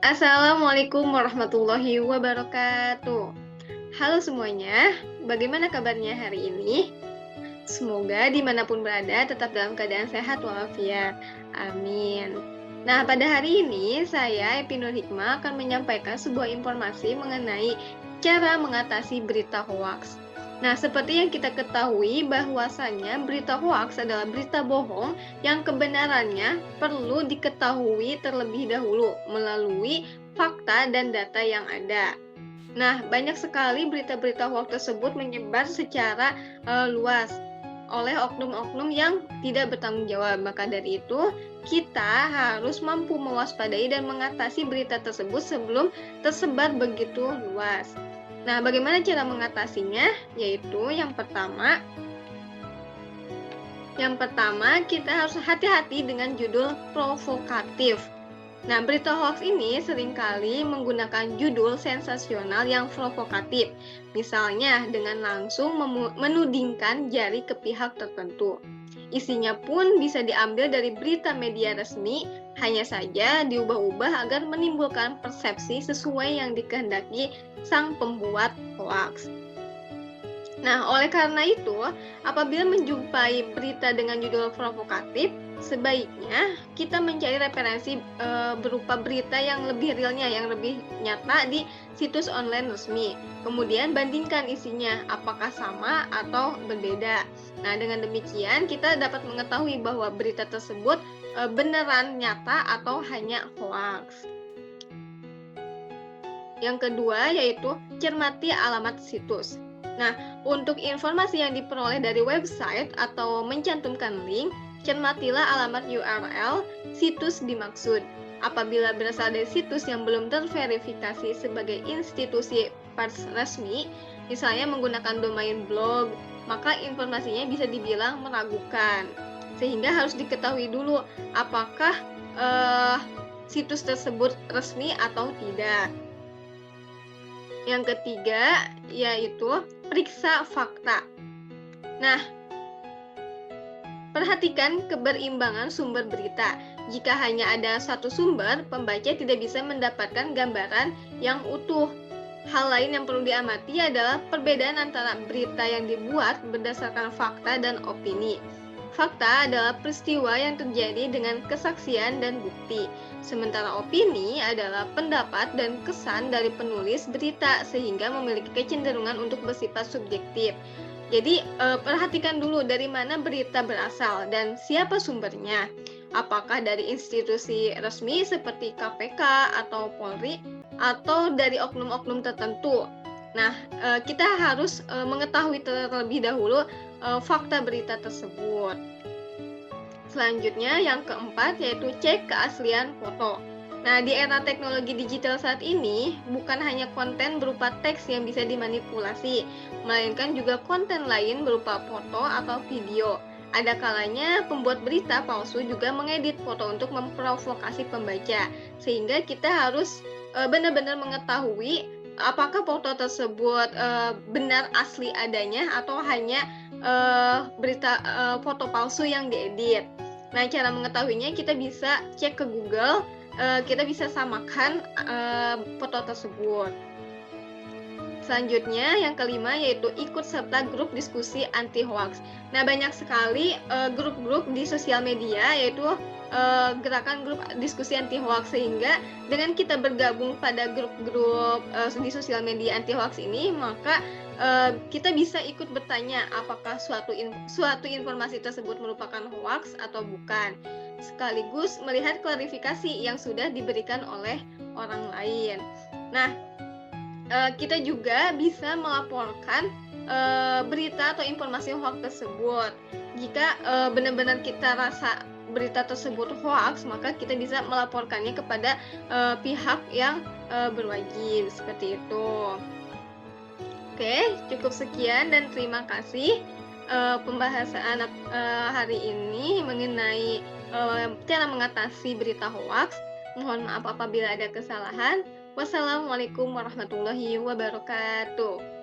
Assalamualaikum warahmatullahi wabarakatuh. Halo semuanya, bagaimana kabarnya hari ini? Semoga dimanapun berada tetap dalam keadaan sehat walafiat. Amin. Nah, pada hari ini saya Epi Nur Hikmah akan menyampaikan sebuah informasi mengenai cara mengatasi berita hoaks. Nah, seperti yang kita ketahui bahwasannya berita hoaks adalah berita bohong yang kebenarannya perlu diketahui terlebih dahulu melalui fakta dan data yang ada. Nah, banyak sekali berita-berita hoaks tersebut menyebar secara luas oleh oknum-oknum yang tidak bertanggung jawab. Maka dari itu, kita harus mampu mewaspadai dan mengatasi berita tersebut sebelum tersebar begitu luas. Nah, bagaimana cara mengatasinya? Yaitu yang pertama, kita harus hati-hati dengan judul provokatif. Nah, berita hoaks ini seringkali menggunakan judul sensasional yang provokatif, misalnya dengan langsung menudingkan jari ke pihak tertentu. Isinya pun bisa diambil dari berita media resmi, hanya saja diubah-ubah agar menimbulkan persepsi sesuai yang dikehendaki sang pembuat hoaks. Nah, oleh karena itu, apabila menjumpai berita dengan judul provokatif, sebaiknya kita mencari referensi berupa berita yang lebih realnya, yang lebih nyata di situs online resmi. Kemudian bandingkan isinya, apakah sama atau berbeda. Nah, dengan demikian kita dapat mengetahui bahwa berita tersebut beneran nyata atau hanya hoaks. Yang kedua yaitu cermati alamat situs. Nah, untuk informasi yang diperoleh dari website atau mencantumkan link, cermatilah alamat URL situs dimaksud. Apabila berasal dari situs yang belum terverifikasi sebagai institusi pers resmi, misalnya menggunakan domain blog, maka informasinya bisa dibilang meragukan. Sehingga harus diketahui dulu apakah situs tersebut resmi atau tidak. Yang ketiga yaitu periksa fakta. Nah, perhatikan keberimbangan sumber berita. Jika hanya ada satu sumber, pembaca tidak bisa mendapatkan gambaran yang utuh. Hal lain yang perlu diamati adalah perbedaan antara berita yang dibuat berdasarkan fakta dan opini. Fakta adalah peristiwa yang terjadi dengan kesaksian dan bukti, sementara opini adalah pendapat dan kesan dari penulis berita sehingga memiliki kecenderungan untuk bersifat subjektif. Jadi, perhatikan dulu dari mana berita berasal dan siapa sumbernya. Apakah dari institusi resmi seperti KPK atau Polri atau dari oknum-oknum tertentu. Nah, kita harus mengetahui terlebih dahulu fakta berita tersebut. Selanjutnya yang keempat yaitu cek keaslian foto. Nah, di era teknologi digital saat ini, bukan hanya konten berupa teks yang bisa dimanipulasi, melainkan juga konten lain berupa foto atau video. Ada kalanya pembuat berita palsu juga mengedit foto untuk memprovokasi pembaca, sehingga kita harus benar-benar mengetahui apakah foto tersebut benar asli adanya atau hanya berita foto palsu yang diedit. Nah, cara mengetahuinya kita bisa cek ke Google, kita bisa samakan foto tersebut. Selanjutnya yang kelima yaitu ikut serta grup diskusi anti hoax. Nah, banyak sekali grup-grup di sosial media yaitu gerakan grup diskusi anti hoax, sehingga dengan kita bergabung pada grup-grup di sosial media anti hoax ini, maka kita bisa ikut bertanya apakah suatu informasi tersebut merupakan hoax atau bukan, sekaligus melihat klarifikasi yang sudah diberikan oleh orang lain. Nah, kita juga bisa melaporkan berita atau informasi hoax tersebut. Jika benar-benar kita rasa berita tersebut hoax, maka kita bisa melaporkannya kepada pihak yang berwajib, seperti itu. Oke, cukup sekian dan terima kasih pembahasan hari ini mengenai cara mengatasi berita hoax. Mohon maaf apabila ada kesalahan. Wassalamualaikum warahmatullahi wabarakatuh.